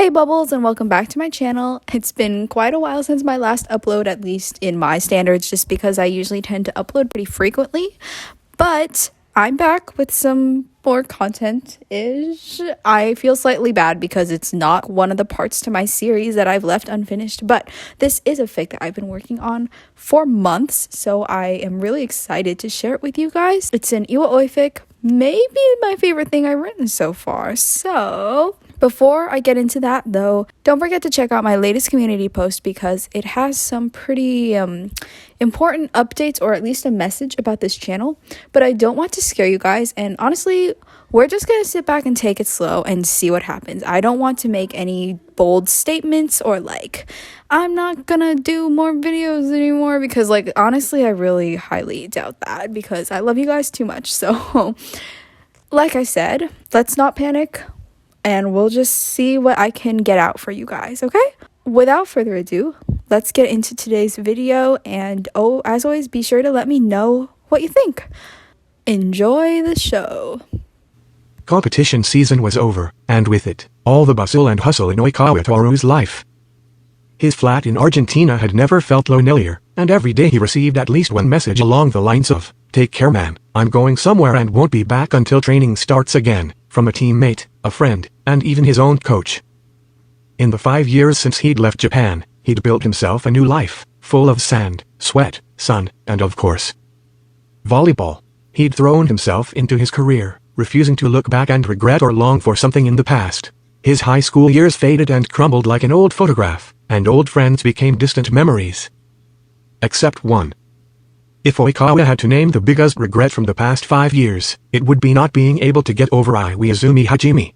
Hey Bubbles, and welcome back to my channel. It's been quite a while since my last upload, at least in my standards, just because I usually tend to upload pretty frequently. But I'm back with some more content-ish. I feel slightly bad because it's not one of the parts to my series that I've left unfinished, but this is a fic that I've been working on for months, so I am really excited to share it with you guys. It's an IwaOi fic, maybe my favorite thing I've written so far. So before I get into that though, don't forget to check out my latest community post because it has some pretty important updates, or at least a message about this channel. But I don't want to scare you guys, and honestly, we're just gonna sit back and take it slow and see what happens. I don't want to make any bold statements or I'm not gonna do more videos anymore, because honestly I really highly doubt that because I love you guys too much. So like I said, let's not panic and we'll just see what I can get out for you guys, okay? Without further ado, let's get into today's video, and as always, be sure to let me know what you think. Enjoy the show. Competition season was over, and with it, all the bustle and hustle in Toru's life. His flat in Argentina had never felt lonelier, and every day he received at least one message along the lines of, "Take care man, I'm going somewhere and won't be back until training starts again," from a teammate, a friend, and even his own coach. In the 5 years since he'd left Japan, he'd built himself a new life, full of sand, sweat, sun, and of course, volleyball. He'd thrown himself into his career, refusing to look back and regret or long for something in the past. His high school years faded and crumbled like an old photograph, and old friends became distant memories. Except one. If Oikawa had to name the biggest regret from the past 5 years, it would be not being able to get over Iwaizumi Hajime.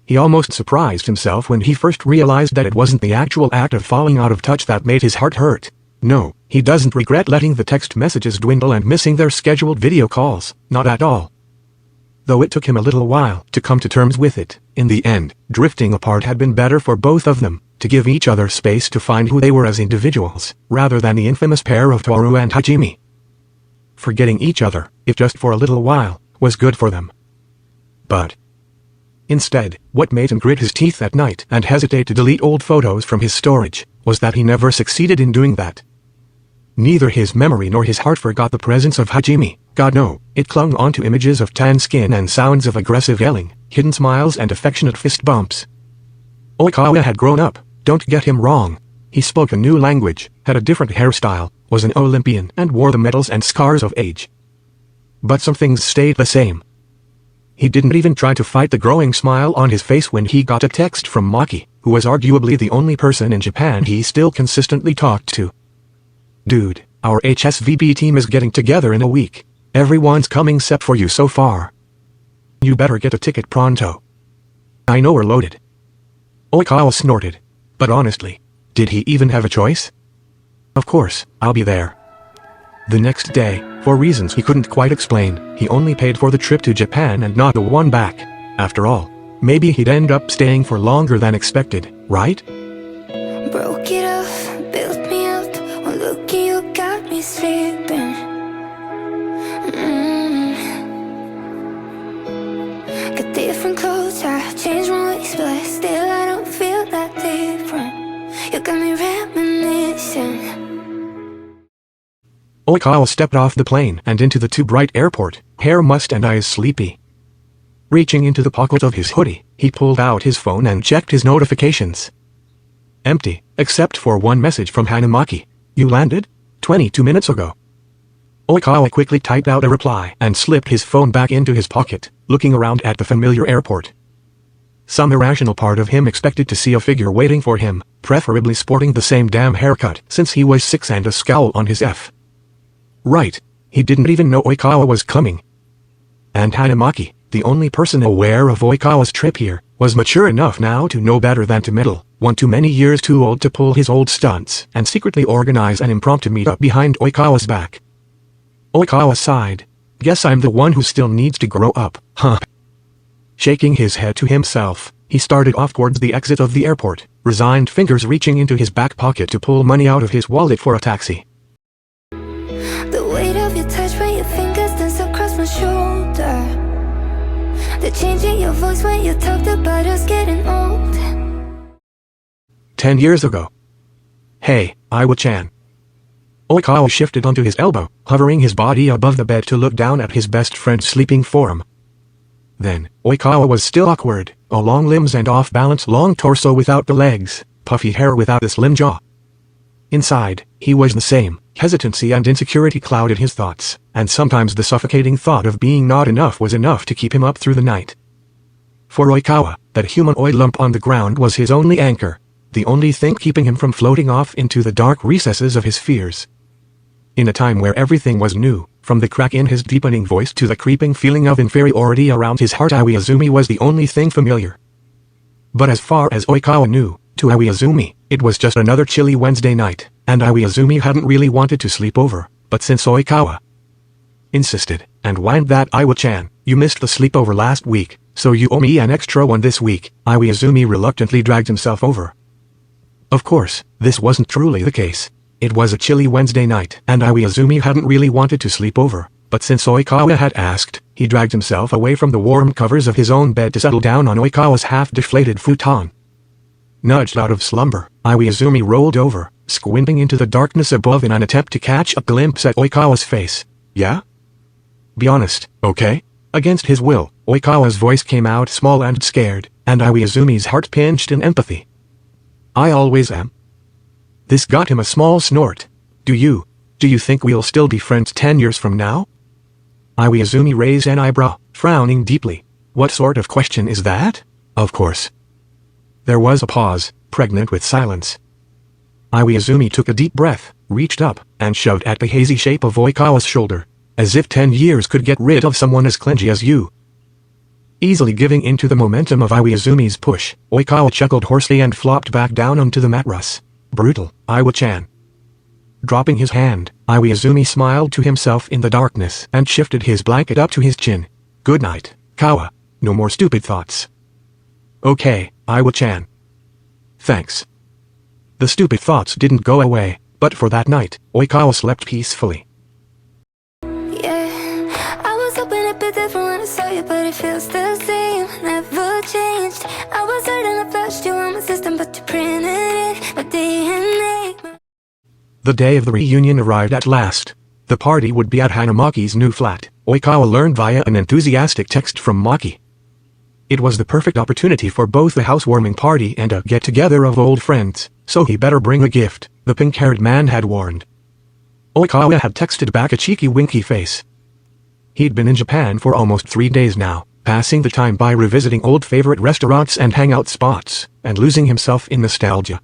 He almost surprised himself when he first realized that it wasn't the actual act of falling out of touch that made his heart hurt. No, he doesn't regret letting the text messages dwindle and missing their scheduled video calls, not at all. Though it took him a little while to come to terms with it, in the end, drifting apart had been better for both of them, to give each other space to find who they were as individuals, rather than the infamous pair of Toru and Hajime. Forgetting each other, if just for a little while, was good for them. But instead, what made him grit his teeth at night and hesitate to delete old photos from his storage, was that he never succeeded in doing that. Neither his memory nor his heart forgot the presence of Hajime. God no, it clung onto images of tan skin and sounds of aggressive yelling, hidden smiles and affectionate fist bumps. Oikawa had grown up, don't get him wrong. He spoke a new language, had a different hairstyle, was an Olympian and wore the medals and scars of age. But some things stayed the same. He didn't even try to fight the growing smile on his face when he got a text from Maki, who was arguably the only person in Japan he still consistently talked to. "Dude, our HSVP team is getting together in a week. Everyone's coming except for you so far. You better get a ticket pronto. I know we're loaded." Oikawa snorted. But honestly, did he even have a choice? Of course, I'll be there. The next day, for reasons he couldn't quite explain, he only paid for the trip to Japan and not the one back. After all, maybe he'd end up staying for longer than expected, right? Broke it off, built me up. One look at you got me sleeping. Got different clothes, I changed my ways, but still I don't feel that different. You got me reminiscing. Oikawa stepped off the plane and into the too bright airport, hair mussed and eyes sleepy. Reaching into the pocket of his hoodie, he pulled out his phone and checked his notifications. Empty, except for one message from Hanamaki. "You landed? 22 minutes ago." Oikawa quickly typed out a reply and slipped his phone back into his pocket, looking around at the familiar airport. Some irrational part of him expected to see a figure waiting for him, preferably sporting the same damn haircut since he was 6 and a scowl on his F. Right, he didn't even know Oikawa was coming. And Hanamaki, the only person aware of Oikawa's trip here, was mature enough now to know better than to meddle, one too many years too old to pull his old stunts and secretly organize an impromptu meetup behind Oikawa's back. Oikawa sighed. Guess I'm the one who still needs to grow up, huh? Shaking his head to himself, he started off towards the exit of the airport, resigned fingers reaching into his back pocket to pull money out of his wallet for a taxi. The weight of your touch when your fingers dance across my shoulder. The change in your voice when you talked about us getting old. 10 years ago. Hey, Iwa-chan. Oikawa shifted onto his elbow, hovering his body above the bed to look down at his best friend sleeping for him. Then, Oikawa was still awkward, long limbs and off-balance long torso without the legs, puffy hair without the slim jaw. Inside, he was the same. Hesitancy and insecurity clouded his thoughts, and sometimes the suffocating thought of being not enough was enough to keep him up through the night. For Oikawa, that humanoid lump on the ground was his only anchor, the only thing keeping him from floating off into the dark recesses of his fears. In a time where everything was new, from the crack in his deepening voice to the creeping feeling of inferiority around his heart, Iwaizumi was the only thing familiar. But as far as Oikawa knew, to Iwaizumi, it was just another chilly Wednesday night, and Iwaizumi hadn't really wanted to sleep over, but since Oikawa insisted, and whined that Iwa-chan, you missed the sleepover last week, so you owe me an extra one this week, Iwaizumi reluctantly dragged himself over. Of course, this wasn't truly the case. It was a chilly Wednesday night, and Iwaizumi hadn't really wanted to sleep over, but since Oikawa had asked, he dragged himself away from the warm covers of his own bed to settle down on Oikawa's half-deflated futon. Nudged out of slumber, Iwaizumi rolled over, squinting into the darkness above in an attempt to catch a glimpse at Oikawa's face. Yeah? Be honest, okay? Against his will, Oikawa's voice came out small and scared, and Iwaizumi's heart pinched in empathy. I always am. This got him a small snort. Do you think we'll still be friends 10 years from now? Iwaizumi raised an eyebrow, frowning deeply. What sort of question is that? Of course. There was a pause, pregnant with silence. Iwaizumi took a deep breath, reached up, and shoved at the hazy shape of Oikawa's shoulder, as if 10 years could get rid of someone as clingy as you. Easily giving into the momentum of Iwaizumi's push, Oikawa chuckled hoarsely and flopped back down onto the mattress. Brutal, Iwa-chan. Dropping his hand, Iwaizumi smiled to himself in the darkness and shifted his blanket up to his chin. Good night, Kawa. No more stupid thoughts. Okay, Iwa-chan. Thanks. The stupid thoughts didn't go away, but for that night, Oikawa slept peacefully. Yeah, I was hoping it'd be different when I saw you, but it feels the same, never changed. I was certain I flashed you on my system, but you printed it, my DNA. The day of the reunion arrived at last. The party would be at Hanamaki's new flat, Oikawa learned via an enthusiastic text from Maki. It was the perfect opportunity for both the housewarming party and a get-together of old friends, so he better bring a gift, the pink-haired man had warned. Oikawa had texted back a cheeky winky face. He'd been in Japan for almost 3 days now, passing the time by revisiting old favorite restaurants and hangout spots, and losing himself in nostalgia.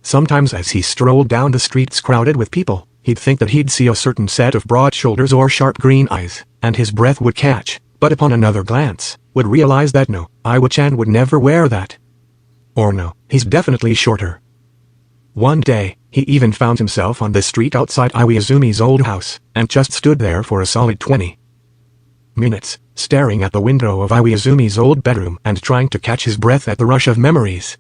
Sometimes as he strolled down the streets crowded with people, he'd think that he'd see a certain set of broad shoulders or sharp green eyes, and his breath would catch, but upon another glance, would realize that no, Iwa-chan would never wear that. Or no, he's definitely shorter. One day, he even found himself on the street outside Iwaizumi's old house, and just stood there for a solid 20 minutes, staring at the window of Iwaizumi's old bedroom and trying to catch his breath at the rush of memories.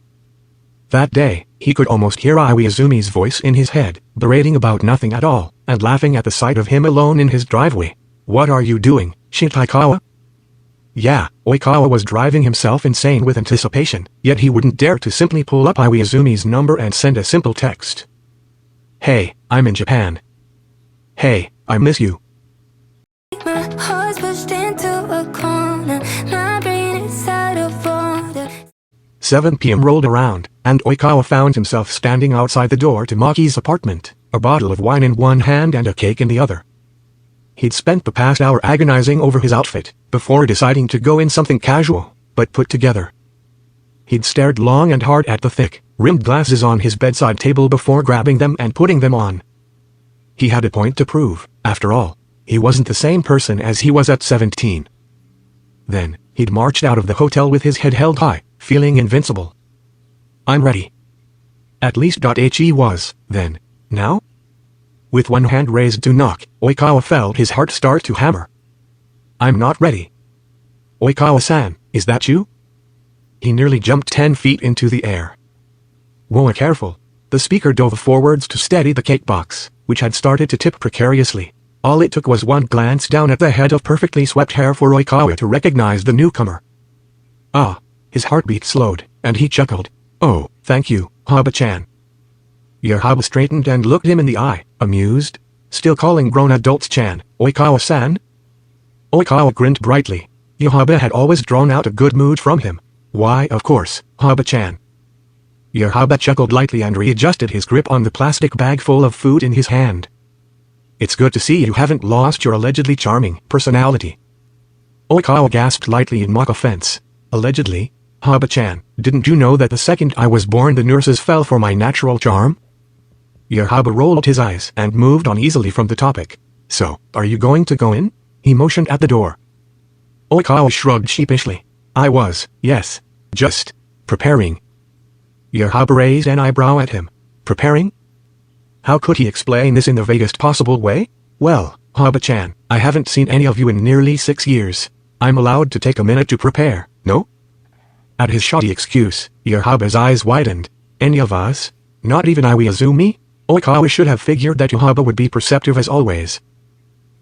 That day, he could almost hear Iwaizumi's voice in his head, berating about nothing at all, and laughing at the sight of him alone in his driveway. What are you doing, Shitaikawa? Yeah, Oikawa was driving himself insane with anticipation, yet he wouldn't dare to simply pull up Iwaizumi's number and send a simple text. Hey, I'm in Japan. Hey, I miss you. My heart's pushed into a corner, my brain is out of order. 7 p.m. rolled around, and Oikawa found himself standing outside the door to Maki's apartment, a bottle of wine in one hand and a cake in the other. He'd spent the past hour agonizing over his outfit, before deciding to go in something casual, but put together. He'd stared long and hard at the thick, rimmed glasses on his bedside table before grabbing them and putting them on. He had a point to prove, after all. He wasn't the same person as he was at 17. Then, he'd marched out of the hotel with his head held high, feeling invincible. I'm ready. At least he was, then. Now? With one hand raised to knock, Oikawa felt his heart start to hammer. I'm not ready. Oikawa-san, is that you? He nearly jumped 10 feet into the air. Whoa, careful. The speaker dove forwards to steady the cake box, which had started to tip precariously. All it took was one glance down at the head of perfectly swept hair for Oikawa to recognize the newcomer. Ah, his heartbeat slowed, and he chuckled. Oh, thank you, Haba-chan. Yahaba straightened and looked him in the eye, amused. Still calling grown adults Chan, Oikawa-san? Oikawa grinned brightly. Yahaba had always drawn out a good mood from him. Why, of course, Haba-chan. Yahaba chuckled lightly and readjusted his grip on the plastic bag full of food in his hand. It's good to see you haven't lost your allegedly charming personality. Oikawa gasped lightly in mock offense. Allegedly? Haba-chan, didn't you know that the second I was born the nurses fell for my natural charm? Yahaba rolled his eyes and moved on easily from the topic. So, are you going to go in? He motioned at the door. Oikawa shrugged sheepishly. I was, yes. Just preparing. Yahaba raised an eyebrow at him. Preparing? How could he explain this in the vaguest possible way? Well, Haba-chan, I haven't seen any of you in nearly 6 years. I'm allowed to take a minute to prepare, no? At his shoddy excuse, Yahaba's eyes widened. Any of us? Not even Iwaizumi? Oikawa should have figured that Yahaba would be perceptive as always.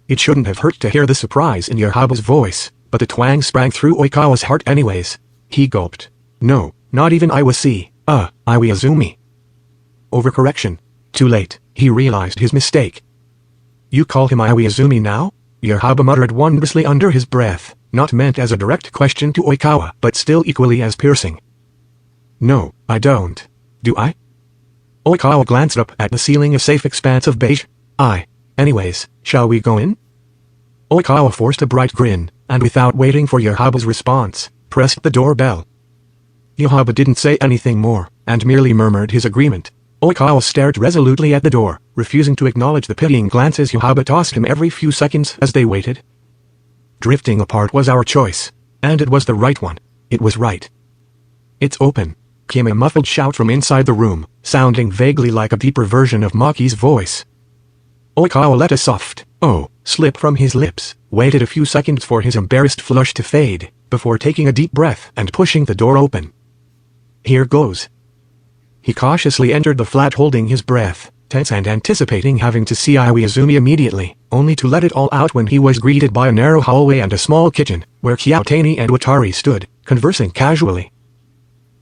It shouldn't have hurt to hear the surprise in Yahaba's voice, but the twang sprang through Oikawa's heart anyways. He gulped. No, not even Iwaizumi. Overcorrection. Too late, he realized his mistake. You call him Iwaizumi now? Yahaba muttered wondrously under his breath, not meant as a direct question to Oikawa, but still equally as piercing. No, I don't. Do I? Oikawa glanced up at the ceiling, a safe expanse of beige. Anyways, shall we go in? Oikawa forced a bright grin, and without waiting for Yahaba's response, pressed the doorbell. Yahaba didn't say anything more, and merely murmured his agreement. Oikawa stared resolutely at the door, refusing to acknowledge the pitying glances Yahaba tossed him every few seconds as they waited. Drifting apart was our choice, and it was the right one. It was right. It's open, came a muffled shout from inside the room, sounding vaguely like a deeper version of Maki's voice. Oikawa let a soft, "oh," slip from his lips, waited a few seconds for his embarrassed flush to fade, before taking a deep breath and pushing the door open. Here goes. He cautiously entered the flat holding his breath, tense and anticipating having to see Iwaizumi immediately, only to let it all out when he was greeted by a narrow hallway and a small kitchen, where Kyoutani and Watari stood, conversing casually.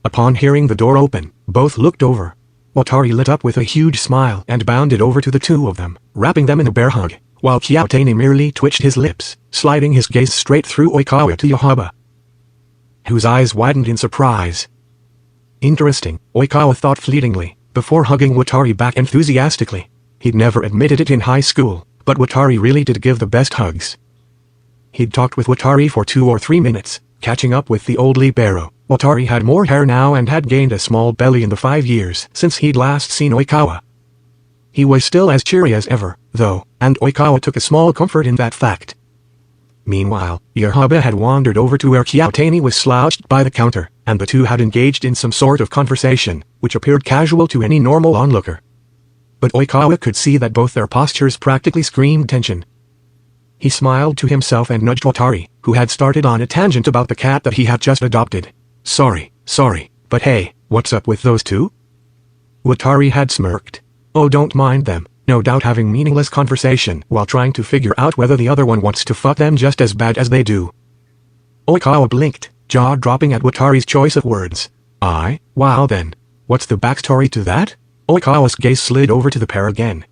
Upon hearing the door open, both looked over. Watari lit up with a huge smile and bounded over to the two of them, wrapping them in a bear hug, while Kyoutani merely twitched his lips, sliding his gaze straight through Oikawa to Yahaba, whose eyes widened in surprise. Interesting, Oikawa thought fleetingly, before hugging Watari back enthusiastically. He'd never admitted it in high school, but Watari really did give the best hugs. He'd talked with Watari for 2 or 3 minutes, catching up with the old libero. Watari had more hair now and had gained a small belly in the 5 years since he'd last seen Oikawa. He was still as cheery as ever, though, and Oikawa took a small comfort in that fact. Meanwhile, Yahaba had wandered over to where Kyoutani was slouched by the counter, and the two had engaged in some sort of conversation, which appeared casual to any normal onlooker. But Oikawa could see that both their postures practically screamed tension. He smiled to himself and nudged Watari, who had started on a tangent about the cat that he had just adopted. Sorry, but hey, what's up with those two? Watari had smirked. Oh, don't mind them, no doubt having meaningless conversation while trying to figure out whether the other one wants to fuck them just as bad as they do. Oikawa blinked, jaw dropping at Watari's choice of words. Wow then. What's the backstory to that? Oikawa's gaze slid over to the pair again.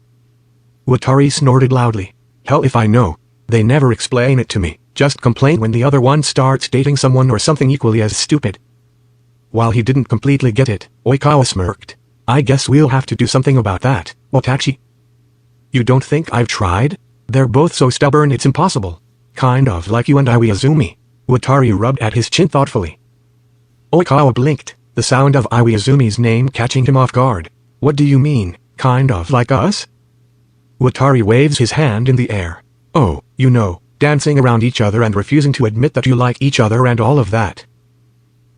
Watari snorted loudly. Hell if I know. They never explain it to me, just complain when the other one starts dating someone or something equally as stupid. While he didn't completely get it, Oikawa smirked. I guess we'll have to do something about that, Watachi. You don't think I've tried? They're both so stubborn it's impossible. Kind of like you and Iwaizumi. Watari rubbed at his chin thoughtfully. Oikawa blinked, the sound of Iwaizumi's name catching him off guard. What do you mean, kind of like us? Watari waves his hand in the air. Oh, you know, dancing around each other and refusing to admit that you like each other and all of that.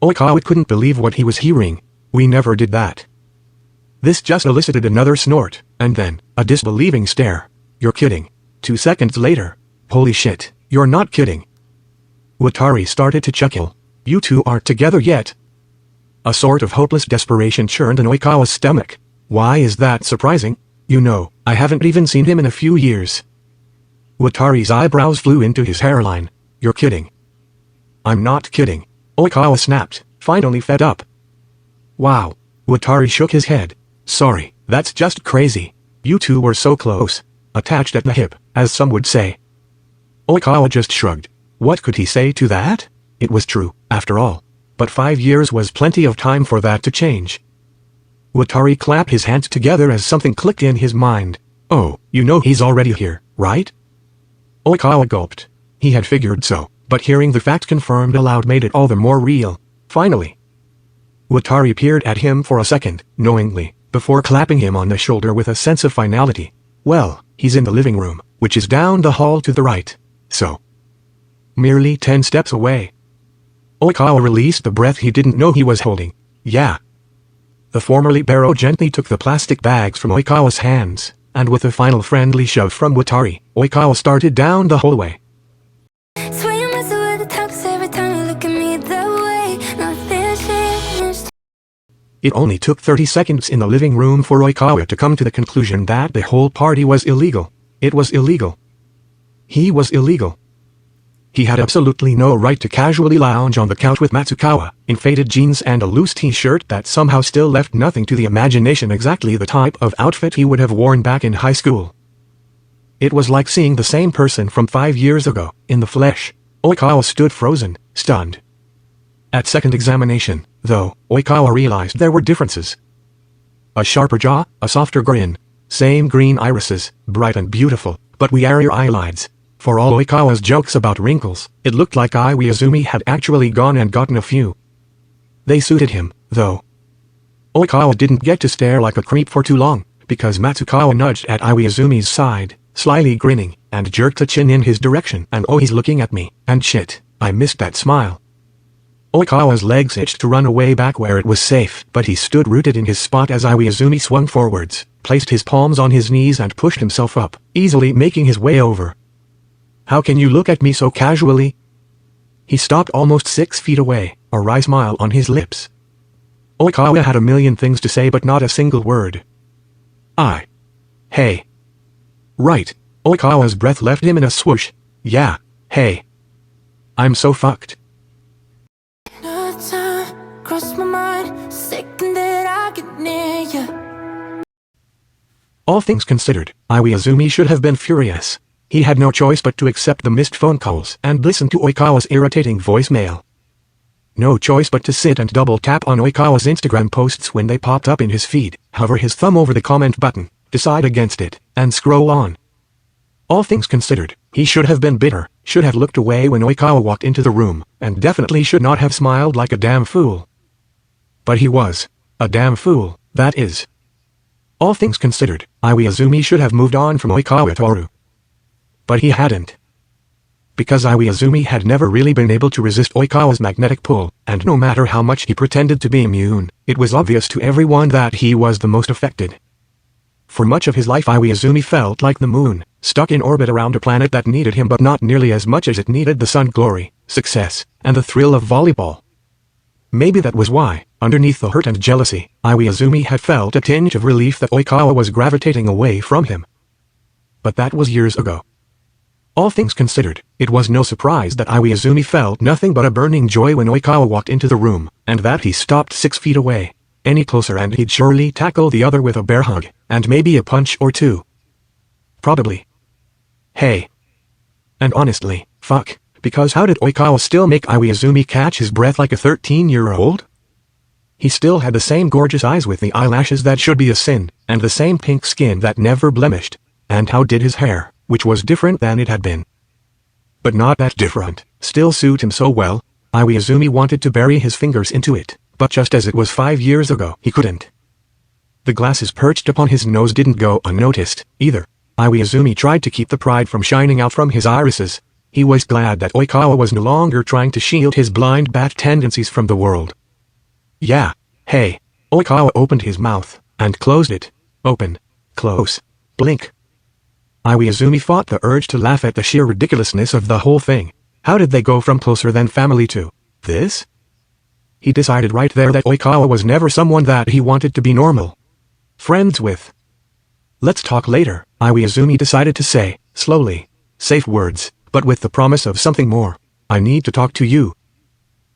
Oikawa couldn't believe what he was hearing. We never did that. This just elicited another snort, and then, a disbelieving stare. You're kidding. 2 seconds later. Holy shit, you're not kidding. Watari started to chuckle. You two aren't together yet. A sort of hopeless desperation churned in Oikawa's stomach. Why is that surprising? You know, I haven't even seen him in a few years. Watari's eyebrows flew into his hairline. You're kidding. I'm not kidding. Oikawa snapped, finally fed up. Wow. Watari shook his head. Sorry, that's just crazy. You two were so close. Attached at the hip, as some would say. Oikawa just shrugged. What could he say to that? It was true, after all. But 5 years was plenty of time for that to change. Watari clapped his hands together as something clicked in his mind. Oh, you know he's already here, right? Oikawa gulped. He had figured so, but hearing the fact confirmed aloud made it all the more real. Finally. Watari peered at him for a second, knowingly, before clapping him on the shoulder with a sense of finality. Well, he's in the living room, which is down the hall to the right. So. Merely 10 steps away. Oikawa released the breath he didn't know he was holding. Yeah. The former libero gently took the plastic bags from Oikawa's hands, and with a final friendly shove from Watari, Oikawa started down the hallway. Swear you messing with the talks every time you look at me that way. Nothing changed. It only took 30 seconds in the living room for Oikawa to come to the conclusion that the whole party was illegal. It was illegal. He was illegal. He had absolutely no right to casually lounge on the couch with Matsukawa, in faded jeans and a loose t-shirt that somehow still left nothing to the imagination, exactly the type of outfit he would have worn back in high school. It was like seeing the same person from 5 years ago, in the flesh. Oikawa stood frozen, stunned. At second examination, though, Oikawa realized there were differences. A sharper jaw, a softer grin, same green irises, bright and beautiful, but wearier eyelids. For all Oikawa's jokes about wrinkles, it looked like Iwaizumi had actually gone and gotten a few. They suited him, though. Oikawa didn't get to stare like a creep for too long, because Matsukawa nudged at Iwaizumi's side, slyly grinning, and jerked a chin in his direction. And oh, he's looking at me, and shit, I missed that smile. Oikawa's legs itched to run away back where it was safe, but he stood rooted in his spot as Iwaizumi swung forwards, placed his palms on his knees and pushed himself up, easily making his way over. How can you look at me so casually? He stopped almost 6 feet away, a wry smile on his lips. Oikawa had a million things to say but not a single word. Hey. Right. Oikawa's breath left him in a swoosh. Yeah, hey. I'm so fucked. No time crossed my mind, second that I get near you. All things considered, Iwaizumi should have been furious. He had no choice but to accept the missed phone calls and listen to Oikawa's irritating voicemail. No choice but to sit and double tap on Oikawa's Instagram posts when they popped up in his feed, hover his thumb over the comment button, decide against it, and scroll on. All things considered, he should have been bitter, should have looked away when Oikawa walked into the room, and definitely should not have smiled like a damn fool. But he was. A damn fool, that is. All things considered, Iwaizumi should have moved on from Oikawa Toru. But he hadn't. Because Iwaizumi had never really been able to resist Oikawa's magnetic pull, and no matter how much he pretended to be immune, it was obvious to everyone that he was the most affected. For much of his life Iwaizumi felt like the moon, stuck in orbit around a planet that needed him but not nearly as much as it needed the sun, glory, success, and the thrill of volleyball. Maybe that was why, underneath the hurt and jealousy, Iwaizumi had felt a tinge of relief that Oikawa was gravitating away from him. But that was years ago. All things considered, it was no surprise that Iwaizumi felt nothing but a burning joy when Oikawa walked into the room, and that he stopped 6 feet away. Any closer and he'd surely tackle the other with a bear hug, and maybe a punch or two. Probably. Hey. And honestly, fuck, because how did Oikawa still make Iwaizumi catch his breath like a 13-year-old? He still had the same gorgeous eyes with the eyelashes that should be a sin, and the same pink skin that never blemished. And how did his hair, which was different than it had been, but not that different, still suit him so well? Iwaizumi wanted to bury his fingers into it, but just as it was 5 years ago, he couldn't. The glasses perched upon his nose didn't go unnoticed, either. Iwaizumi tried to keep the pride from shining out from his irises. He was glad that Oikawa was no longer trying to shield his blind bat tendencies from the world. Yeah, hey. Oikawa opened his mouth, and closed it. Open. Close. Blink. Iwaizumi fought the urge to laugh at the sheer ridiculousness of the whole thing. How did they go from closer than family to this? He decided right there that Oikawa was never someone that he wanted to be normal friends with. Let's talk later, Iwaizumi decided to say, slowly. Safe words, but with the promise of something more. I need to talk to you.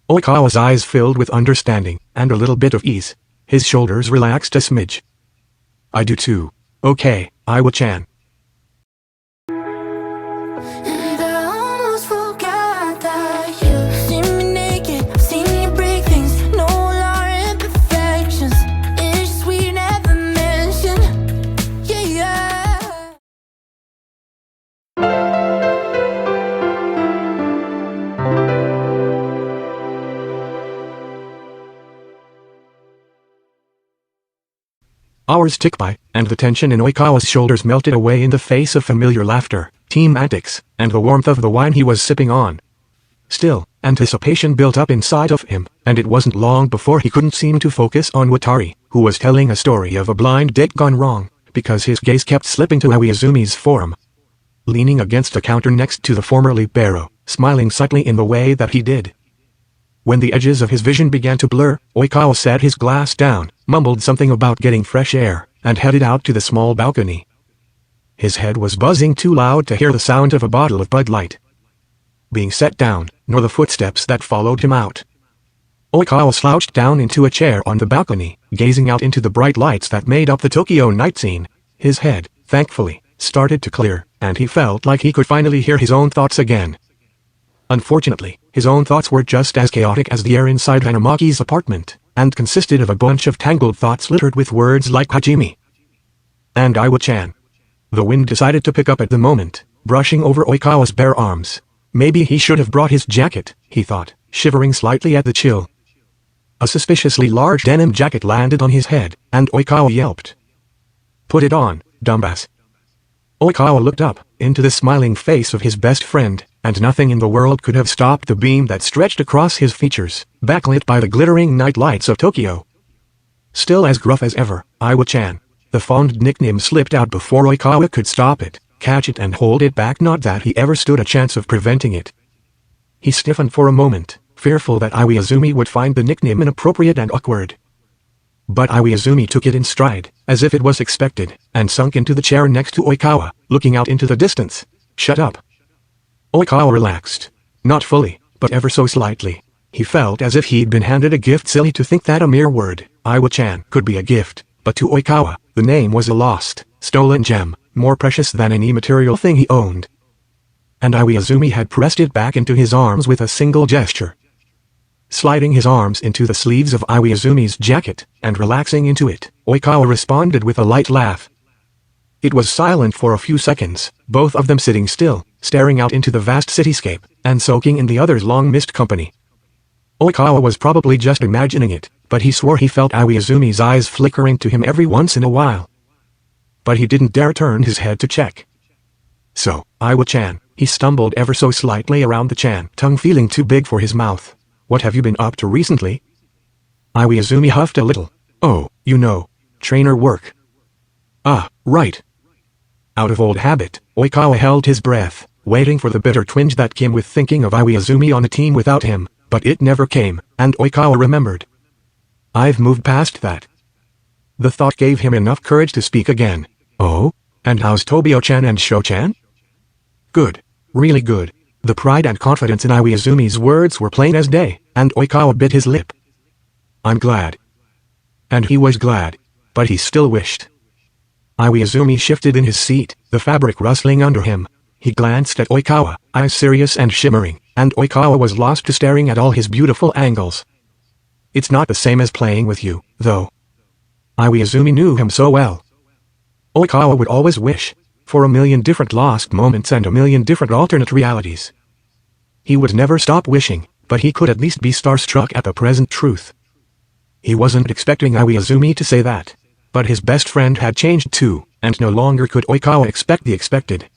Oikawa's eyes filled with understanding, and a little bit of ease. His shoulders relaxed a smidge. I do too. Okay, Iwa-chan. And I almost forgot that you've seen me naked, I've seen you break things. No lie imperfections. It's sweet, never mentioned. Yeah. Hours ticked by, and the tension in Oikawa's shoulders melted away in the face of familiar laughter, team antics, and the warmth of the wine he was sipping on. Still, anticipation built up inside of him, and it wasn't long before he couldn't seem to focus on Watari, who was telling a story of a blind date gone wrong, because his gaze kept slipping to Aoizumi's form. Leaning against a counter next to the former libero, smiling subtly in the way that he did. When the edges of his vision began to blur, Oikawa set his glass down, mumbled something about getting fresh air, and headed out to the small balcony. His head was buzzing too loud to hear the sound of a bottle of Bud Light being set down, nor the footsteps that followed him out. Oikawa slouched down into a chair on the balcony, gazing out into the bright lights that made up the Tokyo night scene. His head, thankfully, started to clear, and he felt like he could finally hear his own thoughts again. Unfortunately, his own thoughts were just as chaotic as the air inside Hanamaki's apartment, and consisted of a bunch of tangled thoughts littered with words like Hajime and Iwa-chan. The wind decided to pick up at the moment, brushing over Oikawa's bare arms. Maybe he should have brought his jacket, he thought, shivering slightly at the chill. A suspiciously large denim jacket landed on his head, and Oikawa yelped. "Put it on, dumbass." Oikawa looked up, into the smiling face of his best friend, and nothing in the world could have stopped the beam that stretched across his features, backlit by the glittering night lights of Tokyo. Still as gruff as ever, Iwa-chan. The fond nickname slipped out before Oikawa could stop it, catch it and hold it back, not that he ever stood a chance of preventing it. He stiffened for a moment, fearful that Iwaizumi would find the nickname inappropriate and awkward. But Iwaizumi took it in stride, as if it was expected, and sunk into the chair next to Oikawa, looking out into the distance. "Shut up." Oikawa relaxed. Not fully, but ever so slightly. He felt as if he'd been handed a gift. Silly to think that a mere word, Iwa-chan, could be a gift, but to Oikawa, the name was a lost, stolen gem, more precious than any material thing he owned. And Iwaizumi had pressed it back into his arms with a single gesture. Sliding his arms into the sleeves of Iwaizumi's jacket, and relaxing into it, Oikawa responded with a light laugh. It was silent for a few seconds, both of them sitting still, staring out into the vast cityscape, and soaking in the other's long-missed company. Oikawa was probably just imagining it, but he swore he felt Iwaizumi's eyes flickering to him every once in a while. But he didn't dare turn his head to check. "So, Iwa-chan," he stumbled ever so slightly around the chan, tongue feeling too big for his mouth. "What have you been up to recently?" Iwaizumi huffed a little. "Oh, you know, trainer work." "Ah, right." Out of old habit, Oikawa held his breath, waiting for the bitter twinge that came with thinking of Iwaizumi on a team without him, but it never came, and Oikawa remembered. "I've moved past that." The thought gave him enough courage to speak again. "Oh? And how's Tobio-chan and Sho-chan?" "Good. Really good." The pride and confidence in Iwaizumi's words were plain as day, and Oikawa bit his lip. "I'm glad." And he was glad, but he still wished. Iwaizumi shifted in his seat, the fabric rustling under him. He glanced at Oikawa, eyes serious and shimmering, and Oikawa was lost to staring at all his beautiful angles. "It's not the same as playing with you, though." Iwaizumi knew him so well. Oikawa would always wish for a million different lost moments and a million different alternate realities. He would never stop wishing, but he could at least be starstruck at the present truth. He wasn't expecting Iwaizumi to say that, but his best friend had changed too, and no longer could Oikawa expect the expected.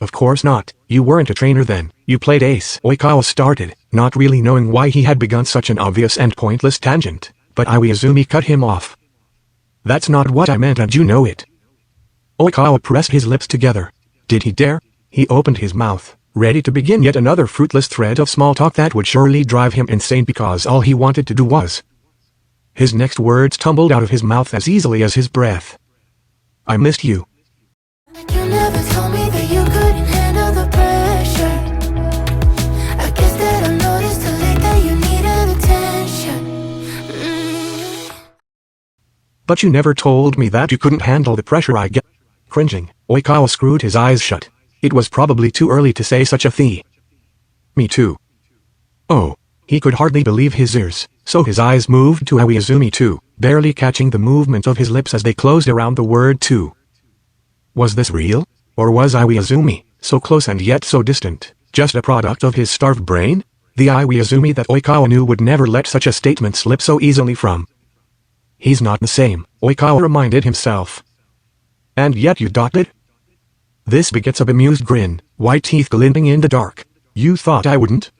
"Of course not, you weren't a trainer then, you played ace." Oikawa started, not really knowing why he had begun such an obvious and pointless tangent, but Iwaizumi cut him off. "That's not what I meant and you know it." Oikawa pressed his lips together. Did he dare? He opened his mouth, ready to begin yet another fruitless thread of small talk that would surely drive him insane because all he wanted to do was. His next words tumbled out of his mouth as easily as his breath. "I missed you." You never told me that you couldn't But you never told me that you couldn't handle the pressure I get. Cringing, Oikawa screwed his eyes shut. It was probably too early to say such a thing. Me too. Oh. He could hardly believe his ears, so his eyes moved to Aoizumi too, barely catching the movement of his lips as they closed around the word too. Was this real? Or was Aoizumi, so close and yet so distant, just a product of his starved brain? The Aoizumi that Oikawa knew would never let such a statement slip so easily from. He's not the same, Oikawa reminded himself. And yet you doubted? This begets a bemused grin, white teeth glinting in the dark. You thought I wouldn't?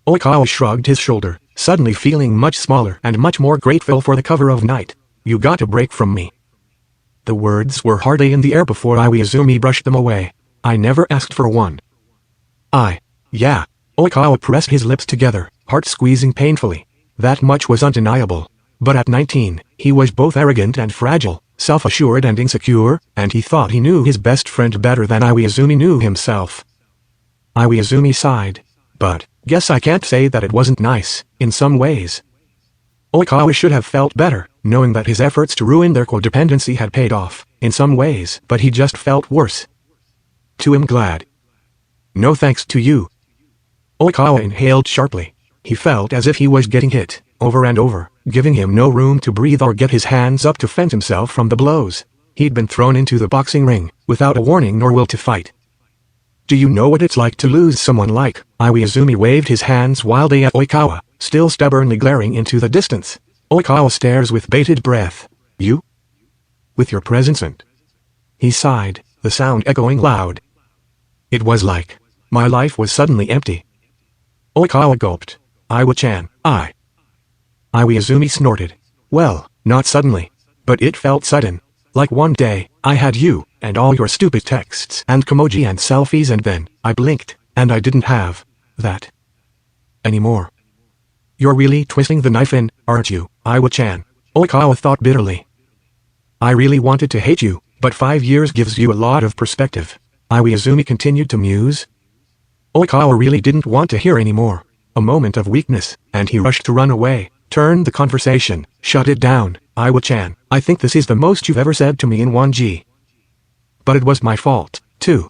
Oikawa shrugged his shoulder, suddenly feeling much smaller and much more grateful for the cover of night. You got a break from me. The words were hardly in the air before Aoizumi brushed them away. I never asked for one. Yeah. Oikawa pressed his lips together, heart squeezing painfully. That much was undeniable. But at 19, he was both arrogant and fragile, self-assured and insecure, and he thought he knew his best friend better than Aoizumi knew himself. Aoizumi sighed. But, guess I can't say that it wasn't nice, in some ways. Oikawa should have felt better, knowing that his efforts to ruin their codependency had paid off, in some ways, but he just felt worse. Too am glad. No thanks to you. Oikawa inhaled sharply. He felt as if he was getting hit, over and over, giving him no room to breathe or get his hands up to fend himself from the blows. He'd been thrown into the boxing ring, without a warning nor will to fight. Do you know what it's like to lose someone like? Aoizumi waved his hands wildly at Oikawa, still stubbornly glaring into the distance. Oikawa stares with bated breath. You? With your presence and... He sighed, the sound echoing loud. It was like... my life was suddenly empty. Oikawa gulped. Iwa-chan, Aoizumi snorted. Well, not suddenly. But it felt sudden. Like one day, I had you, and all your stupid texts and Kimoji and selfies, and then, I blinked, and I didn't have that anymore. You're really twisting the knife in, aren't you, Iwa-chan? Oikawa thought bitterly. I really wanted to hate you, but 5 years gives you a lot of perspective. Aoizumi continued to muse. Oikawa really didn't want to hear anymore. A moment of weakness, and he rushed to run away, turned the conversation, shut it down. Iwa-chan, I think this is the most you've ever said to me in 1G. But it was my fault, too.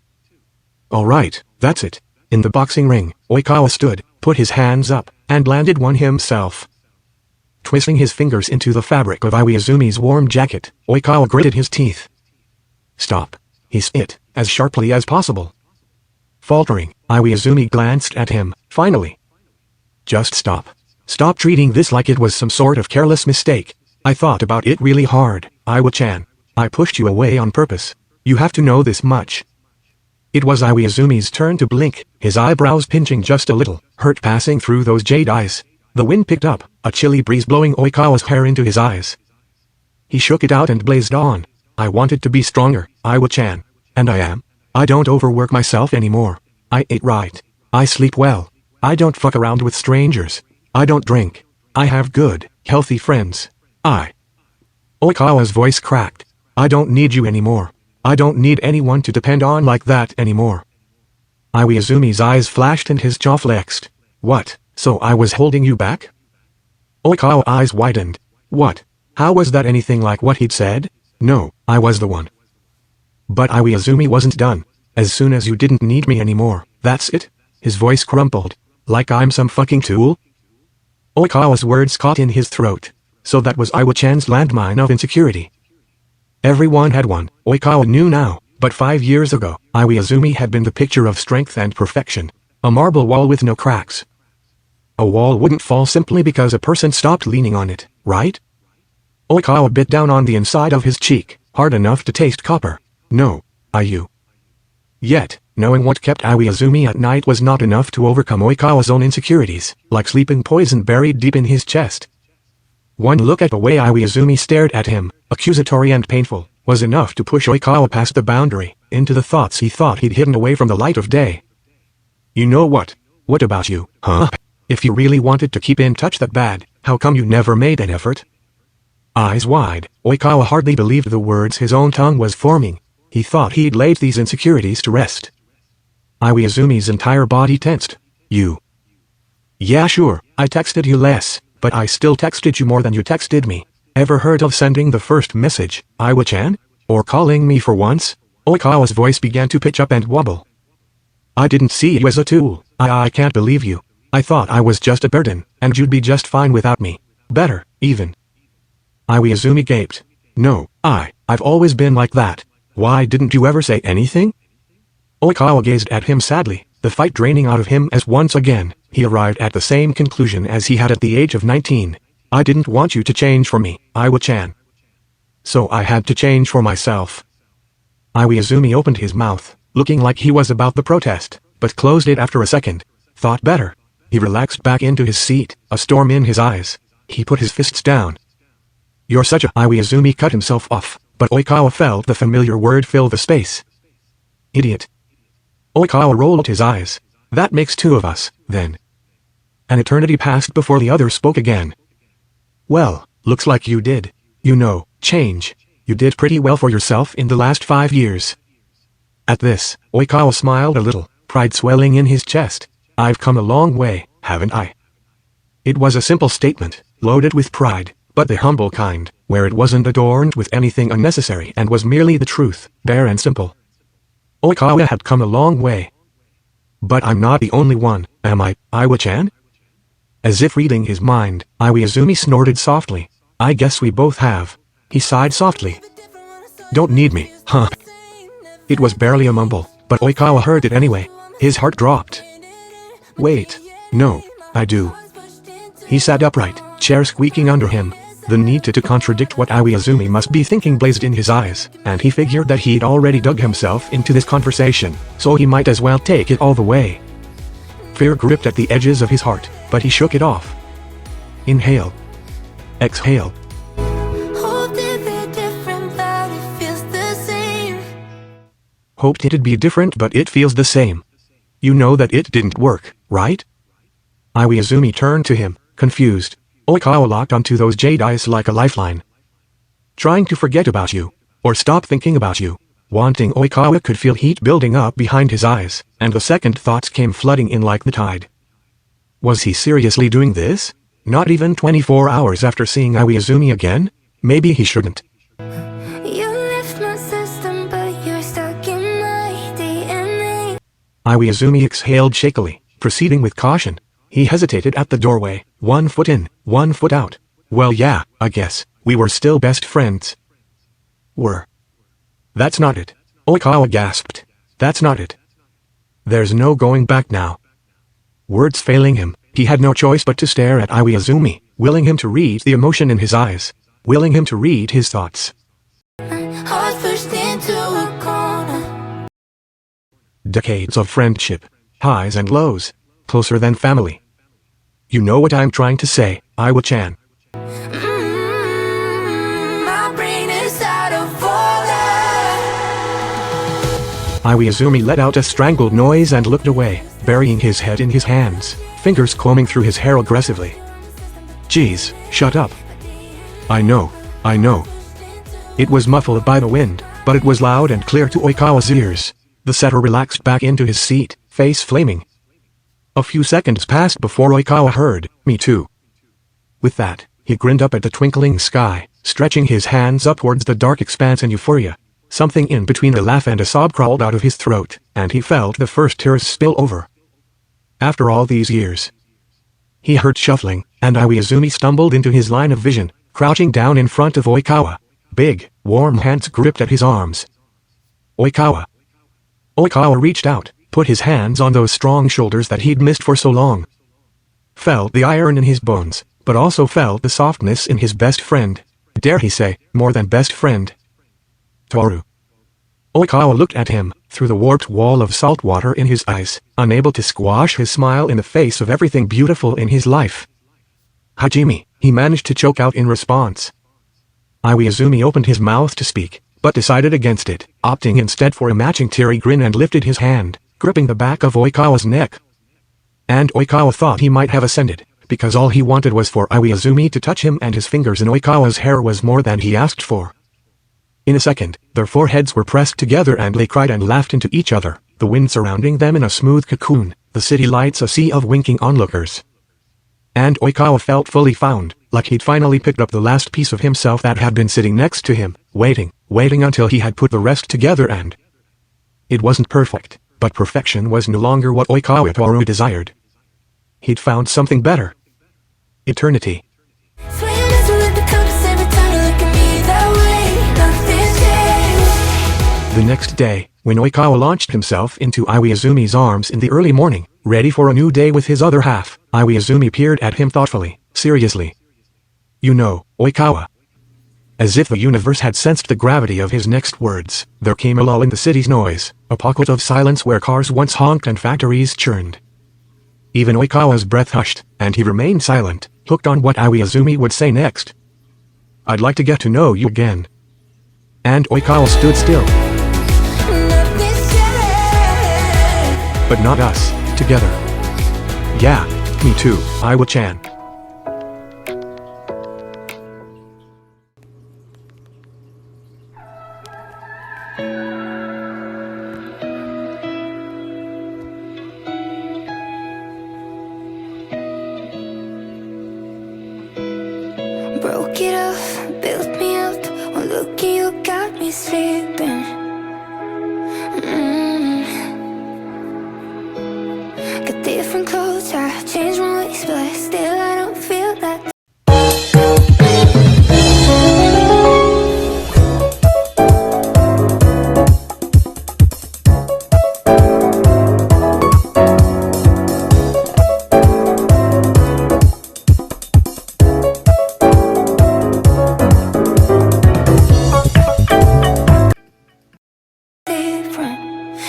Alright, that's it. In the boxing ring, Oikawa stood, put his hands up, and landed one himself. Twisting his fingers into the fabric of Aoizumi's warm jacket, Oikawa gritted his teeth. Stop. He spit, as sharply as possible. Faltering, Aoizumi glanced at him, finally. Just stop. Stop treating this like it was some sort of careless mistake. I thought about it really hard, Iwa-chan. I pushed you away on purpose. You have to know this much. It was Aoizumi's turn to blink, his eyebrows pinching just a little, hurt passing through those jade eyes. The wind picked up, a chilly breeze blowing Oikawa's hair into his eyes. He shook it out and blazed on. I wanted to be stronger, Iwa-chan. And I am. I don't overwork myself anymore. I eat right. I sleep well. I don't fuck around with strangers. I don't drink. I have good, healthy friends. Oikawa's voice cracked. I don't need you anymore. I don't need anyone to depend on like that anymore. Aoizumi's eyes flashed and his jaw flexed. What, so I was holding you back? Oikawa's eyes widened. What? How was that anything like what he'd said? No, I was the one. But Aoizumi wasn't done. As soon as you didn't need me anymore, that's it? His voice crumpled. Like I'm some fucking tool? Oikawa's words caught in his throat. So that was Iwa-chan's landmine of insecurity. Everyone had one, Oikawa knew now, but 5 years ago, Aoizumi had been the picture of strength and perfection. A marble wall with no cracks. A wall wouldn't fall simply because a person stopped leaning on it, right? Oikawa bit down on the inside of his cheek, hard enough to taste copper. No, Ayu. Yet, knowing what kept Aoizumi at night was not enough to overcome Oikawa's own insecurities, like sleeping poison buried deep in his chest. One look at the way Aoizumi stared at him, accusatory and painful, was enough to push Oikawa past the boundary, into the thoughts he thought he'd hidden away from the light of day. You know what? What about you, huh? If you really wanted to keep in touch that bad, how come you never made an effort? Eyes wide, Oikawa hardly believed the words his own tongue was forming. He thought he'd laid these insecurities to rest. Aoizumi's entire body tensed. You. Yeah, sure, I texted you less, but I still texted you more than you texted me. Ever heard of sending the first message, Iwa-chan? Or calling me for once? Oikawa's voice began to pitch up and wobble. I didn't see you as a tool. I can't believe you. I thought I was just a burden, and you'd be just fine without me. Better, even. Iwaizumi gaped. No, I've always been like that. Why didn't you ever say anything? Oikawa gazed at him sadly, the fight draining out of him as once again, he arrived at the same conclusion as he had at the age of 19. I didn't want you to change for me, Iwa-chan. So I had to change for myself. Iwaizumi opened his mouth, looking like he was about to protest, but closed it after a second. Thought better. He relaxed back into his seat, a storm in his eyes. He put his fists down. You're such a... Iwaizumi cut himself off, but Oikawa felt the familiar word fill the space. Idiot. Oikawa rolled his eyes. That makes two of us, then. An eternity passed before the other spoke again. Well, looks like you did. You know, change. You did pretty well for yourself in the last 5 years. At this, Oikawa smiled a little, pride swelling in his chest. I've come a long way, haven't I? It was a simple statement, loaded with pride, but the humble kind, where it wasn't adorned with anything unnecessary and was merely the truth, bare and simple. Oikawa had come a long way. But I'm not the only one, am I, Iwa-chan? As if reading his mind, Iwaizumi snorted softly. I guess we both have. He sighed softly. Don't need me, huh? It was barely a mumble, but Oikawa heard it anyway. His heart dropped. Wait, no, I do. He sat upright, chair squeaking under him. The need to contradict what Iwaizumi must be thinking blazed in his eyes, and he figured that he'd already dug himself into this conversation, so he might as well take it all the way. Fear gripped at the edges of his heart, but he shook it off. Inhale. Exhale. Hoped it'd be different, but it feels the same. Hoped it'd be different, but it feels the same. You know that it didn't work, right? Iwaizumi turned to him, confused. Oikawa locked onto those jade eyes like a lifeline. Trying to forget about you, or stop thinking about you. Wanting Oikawa could feel heat building up behind his eyes, and the second thoughts came flooding in like the tide. Was he seriously doing this? Not even 24 hours after seeing Iwaizumi again? Maybe he shouldn't. You lift my system, but you're stuck in my DNA. Iwaizumi exhaled shakily, proceeding with caution. He hesitated at the doorway, 1 foot in, 1 foot out. Well yeah, I guess, we were still best friends. Were. That's not it. Oikawa gasped. That's not it. There's no going back now. Words failing him, he had no choice but to stare at Iwaizumi, willing him to read the emotion in his eyes, willing him to read his thoughts. Heart pushed into a corner. Decades of friendship, highs and lows, closer than family. You know what I'm trying to say, Iwa-chan. My brain is out of order. Iwaizumi let out a strangled noise and looked away, burying his head in his hands, fingers combing through his hair aggressively. Jeez, shut up. I know. It was muffled by the wind, but it was loud and clear to Oikawa's ears. The setter relaxed back into his seat, face flaming. A few seconds passed before Oikawa heard, me too. With that, he grinned up at the twinkling sky, stretching his hands up towards the dark expanse in euphoria. Something in between a laugh and a sob crawled out of his throat, and he felt the first tears spill over. After all these years. He heard shuffling, and Iwaizumi stumbled into his line of vision, crouching down in front of Oikawa. Big, warm hands gripped at his arms. Oikawa. Oikawa reached out, put his hands on those strong shoulders that he'd missed for so long. Felt the iron in his bones, but also felt the softness in his best friend. Dare he say, more than best friend. Toru. Oikawa looked at him, through the warped wall of salt water in his eyes, unable to squash his smile in the face of everything beautiful in his life. Hajime, he managed to choke out in response. Iwaizumi opened his mouth to speak, but decided against it, opting instead for a matching teary grin and lifted his hand, gripping the back of Oikawa's neck. And Oikawa thought he might have ascended, because all he wanted was for Iwaizumi to touch him, and his fingers in Oikawa's hair was more than he asked for. In a second, their foreheads were pressed together and they cried and laughed into each other, the wind surrounding them in a smooth cocoon, the city lights a sea of winking onlookers. And Oikawa felt fully found, like he'd finally picked up the last piece of himself that had been sitting next to him, waiting until he had put the rest together and... It wasn't perfect, but perfection was no longer what Oikawa desired. He'd found something better. Eternity. The next day, when Oikawa launched himself into Iwaizumi's arms in the early morning, ready for a new day with his other half, Iwaizumi peered at him thoughtfully, seriously. You know, Oikawa. As if the universe had sensed the gravity of his next words, there came a lull in the city's noise, a pocket of silence where cars once honked and factories churned. Even Oikawa's breath hushed, and he remained silent, hooked on what Iwaizumi would say next. I'd like to get to know you again. And Oikawa stood still. But not us, together. Yeah, me too, Iwa-chan. Broke it off, built me up. Well, look, you got me sleeping. Got different clothes, I changed my ways, but still I don't feel that.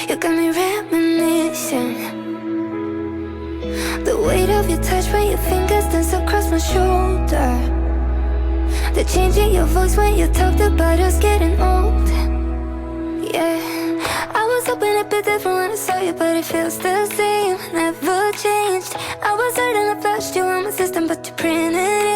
You got me reminiscing. The weight of your touch when your fingers dance across my shoulder. The change in your voice when you talked about us getting old. Yeah, I was hoping it'd be different when I saw you, but it feels the same, never changed. I was certain I flashed you on my system, but you printed it.